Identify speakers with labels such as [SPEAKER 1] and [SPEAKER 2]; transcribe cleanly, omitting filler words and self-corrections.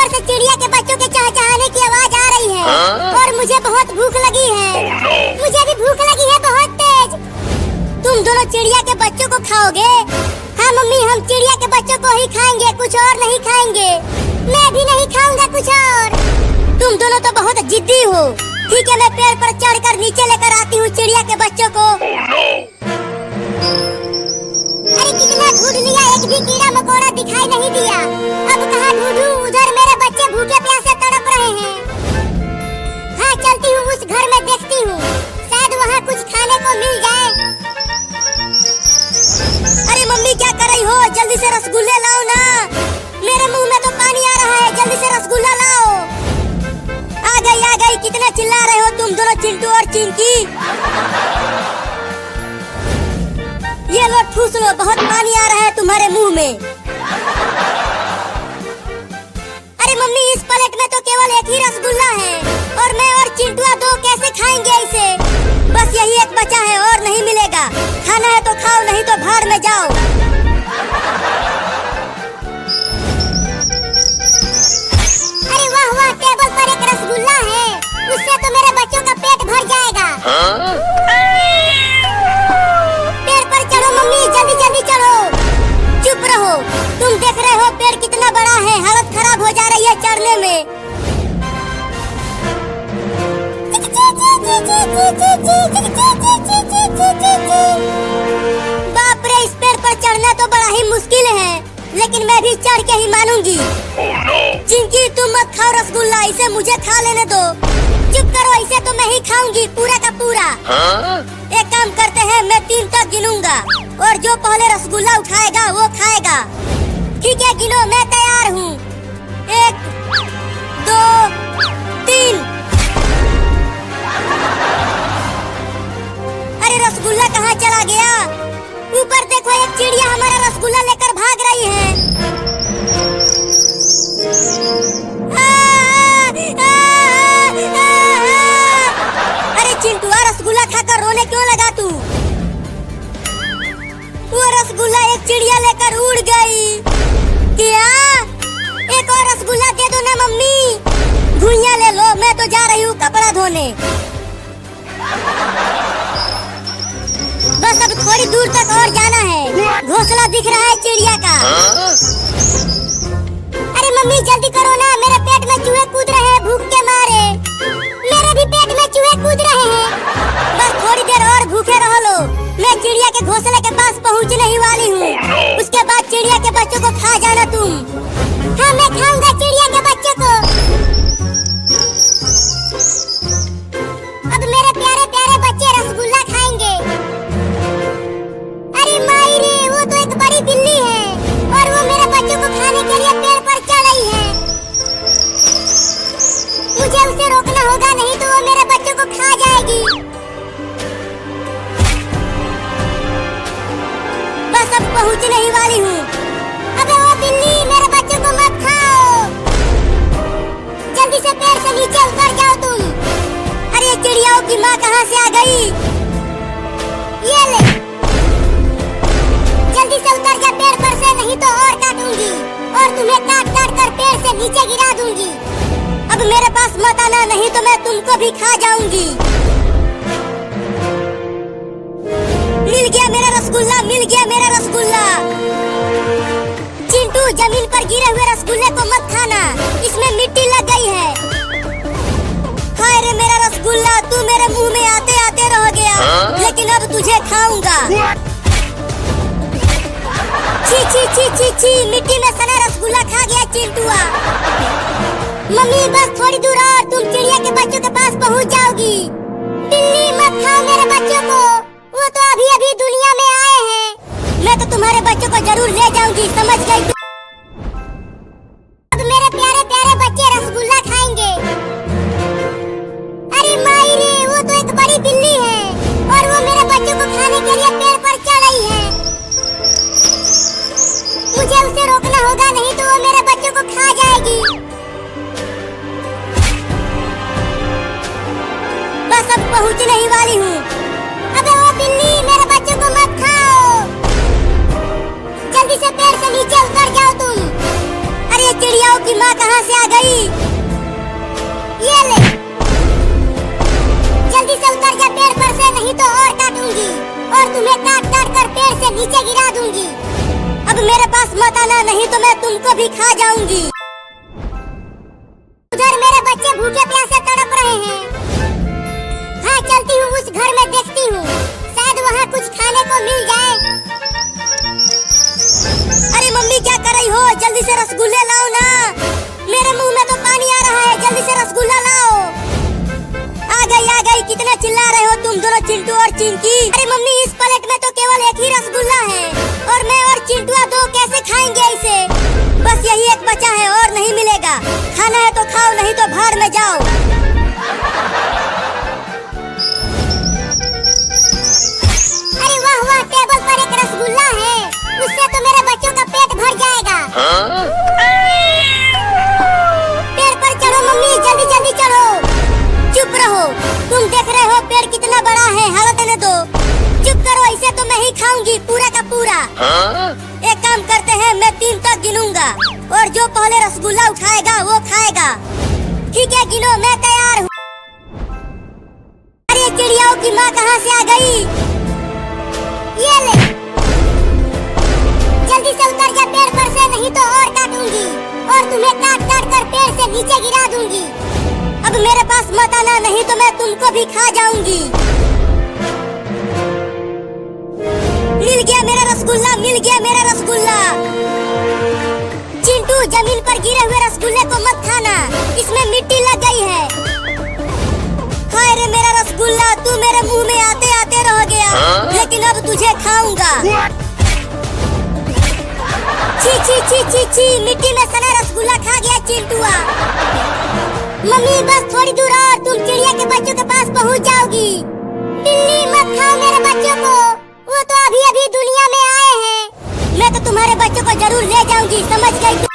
[SPEAKER 1] ऊपर से चिड़िया के बच्चों के चहचहाने की आवाज आ रही है और मुझे बहुत भूख लगी है। मुझे भी भूख लगी है बहुत तेज। तुम दोनों चिड़िया के बच्चों को खाओगे? हाँ मम्मी, हम चिड़िया के बच्चों को ही खाएंगे, कुछ और नहीं खाएंगे। मैं भी नहीं खाऊंगा कुछ और। तुम दोनों तो बहुत जिद्दी हो। ठीक है, मैं पेड़ पर चढ़कर नीचे लेकर आती हूँ चिड़िया के बच्चों को। अरे कितना ढूंढ लिया, एक भी कीड़ा मकोड़ा दिखाई नहीं दिया। अब कहाँ ढूंढूं? उधर मेरे बच्चे भूखे प्यासे तड़प रहे हैं। हाँ, चलती हूँ उस घर में, देखती हूँ, शायद वहाँ कुछ खाने को मिल जाए। अरे मम्मी, क्या कर रही हो? जल्दी से रसगुल्ले लाओ ना, मेरे मुंह में तो पानी आ रहा है। जल्दी से रसगुल्ला लाओ। आ गई। कितना चिल्ला रहे हो तुम दोनों, चिंटू और चिंकी? ये लो, ठूस लो, बहुत पानी आ रहा है तुम्हारे मुंह में। अरे मम्मी, इस प्लेट में तो केवल एक ही रसगुल्ला है और मैं और चिंटुआ दो कैसे खाएंगे इसे? बस यही एक बचा है और नहीं मिलेगा। खाना है तो खाओ, नहीं तो भाड़ में जाओ। अरे वाह वाह, टेबल पर एक रसगुल्ला है, उससे तो मेरे बच्चों का पेट भर जाएगा। पेड़ पर चढ़ो मम्मी, जल्दी जल्दी चढ़ो। चुप रहो, तुम देख रहे हो पेड़ कितना बड़ा है, हालत खराब हो जा रही है चढ़ने में। बाप रे, इस पेड़ पर चढ़ना तो बड़ा ही मुश्किल है, लेकिन मैं भी चढ़ के ही मानूंगी। चिंकी, तुम मत खाओ रसगुल्ला, इसे मुझे खा लेने दो। चुप करो, इसे तो मैं ही खाऊंगी पूरा का पूरा। एक काम करते हैं, मैं 3 तक गिनूंगा और जो पहले रसगुल्ला उठाएगा वो खाएगा। ठीक है, गिनो, मैं तैयार हूँ। 1 2 3। अरे रसगुल्ला कहाँ चला गया? ऊपर देखो, एक चिड़िया हमारा रसगुल्ला लेकर भाग रही है। अरे चिंटुआ, रसगुल्ला खाकर रोने क्यों लगा तू? वो रसगुल्ला एक चिड़िया लेकर उड़ गई। क्या? एक और रसगुल्ला दे दो ना मम्मी। भुइयां ले लो, मैं तो जा रही हूँ कपड़ा धोने। बस अब थोड़ी दूर तक और जाना है। घोंसला दिख रहा है चिड़िया का। अरे मम्मी, जल्दी करो ना, मेरे पेट में चूहे कूद रहे हैं भूख के मारे। मेरे भी पेट में चूहे कूद रहे हैं। बस थोड़ी देर और भूखे रह लो, मैं चिड़िया के घोंसले के पास पहुंचने ही वाली हूँ। उसके बाद चिड़िया के बच्चों को खा जाना तुम। हाँ, मैं खाऊंगा चिड़िया के बच्चों को। अब मेरे प्यारे प्यारे बच्चे रसगुल्ला खाएंगे। अरे माई रे, वो तो एक बड़ी बिल्ली है और वो मेरे बच्चों को खाने के लिए पेड़ पर चढ़ रही है। मुझे उसे रोकना होगा, नहीं तो वो मेरे बच्चों को खा जाएगी। बस अब पहुंचने ही वाली हूँ। अबे वो बिल्ली, मेरे बच्चों को मत खाओ। जल्दी से पेड़ से नीचे उतर जाओ तुम। अरे चिड़ियाओं की माँ कहाँ से आ गई? ये ले, जल्दी से उतर जा पेड़ पर से, नहीं तो और काटूंगी और तुम्हें काट काट कर पेड़ से नीचे गिरा दूंगी। अब मेरे पास मत आना, नहीं तो मैं तुमको भी खा जाऊंगी। मिल गया मेरा रसगुल्ला, मिल गया मेरा रसगुल्ला। चिंटू, जमीन पर गिरे हुए रसगुल्ले को मत खाना, इसमें मिट्टी लग गई है। हाय रे मेरा रसगुल्ला, तू मेरे मुंह में आते आते रह गया, लेकिन अब तुझे खाऊंगा। छी छी छी छी छी, मिट्टी में सना रसगुल्ला खा गया चिंटुआ। मम्मी, बस थोड़ी दूर और तुम चिड़िया के बच्चों के पास पहुंच जाओगी। बिल्ली, मत खाओ मेरे बच्चों को, वो तो अभी अभी दुनिया में आए हैं। मैं तो तुम्हारे बच्चों को जरूर ले जाऊंगी, समझ गई? अब मेरे प्यारे प्यारे बच्चे रसगुल्ला खाएंगे। अरे माई रे, वो तो एक बड़ी बिल्ली है और वो मेरे बच्चों को खाने के लिए पेड़ पर चढ़ रही है। मुझे उसे रोकना होगा, नहीं तो वो मेरे बच्चों को खा जाएगी। बस अब पहुंचने ही वाली हूँ। अबे वो बिल्ली, मेरे बच्चों को मत खाओ। जल्दी से पेड़ से नीचे उतर जा। तुम्हें काट काट कर पेड़ से नीचे गिरा दूंगी। अब मेरे पास मत आना, नहीं तो मैं तुमको भी खा जाऊंगी। उधर मेरे बच्चे भूखे प्यासे तड़प रहे हैं। हाँ, चलती हूँ उस घर में, देखती हूँ, शायद वहाँ कुछ खाने को मिल जाए। अरे मम्मी, क्या कर रही हो? जल्दी से रसगुल्ले लाओ ना, मेरे मुंह में तो पानी आ रहा है। जल्दी से रसगुल्ला लाओ। आ गई। कितना चिल्ला रहे हो तुम दोनों, चिंटू और चिंकी? अरे मम्मी, इस प्लेट में तो केवल एक ही रसगुल्ला है, और मैं और चिंटुआ दो कैसे खाएंगे इसे? बस यही एक बचा है और नहीं मिलेगा। खाना है तो खाओ, नहीं तो भाड़ में जाओ। अरे वाह वाह, टेबल पर एक रसगुल्ला है, उससे तो मेरे बच्चों का पेट भर जाएगा। पेड़ पर चढ़ो मम्मी, जल्दी जल्दी चढ़ो। चुप रहो, तुम देख रहे हो पेड़ कितना बड़ा है, हवा देने दो। चुप करो, ऐसे तो मैं ही खाऊंगी पूरा का पूरा। एक काम करते हैं, मैं 3 तक गिनूंगा और जो पहले रसगुल्ला उठाएगा वो खाएगा। ठीक है, गिनो, मैं तैयार हूँ। अरे चिड़ियाओं की माँ कहाँ से आ गई? ये ले, जल्दी से उतर जा पेड़ पर से, नहीं तो और काटूंगी और तुम्हें काट काट कर पेड़ से नीचे गिरा दूंगी। अब मेरे पास मत आना, नहीं तो मैं तुमको भी खा जाऊंगी। मिल गया मेरा रसगुल्ला, मिल गया मेरा रसगुल्ला। चिंटू, जमीन पर गिरे हुए रसगुल्ले को मत खाना, इसमें मिट्टी लग गई है। हाय रे मेरा रसगुल्ला, तू मेरे मुंह में आते आते रह गया, लेकिन अब तुझे खाऊंगा। छी छी छी छी छी, मिट्टी में सना रसगुल्ला खा गया चिंटुआ। मम्मी, बस थोड़ी दूर और तुम चिड़िया के बच्चों के पास पहुंच जाओगी। बिल्ली, मत खाओ मेरे बच्चों को, वो तो अभी अभी दुनिया में आए हैं। मैं तो तुम्हारे बच्चों को जरूर ले जाऊंगी, समझ गई?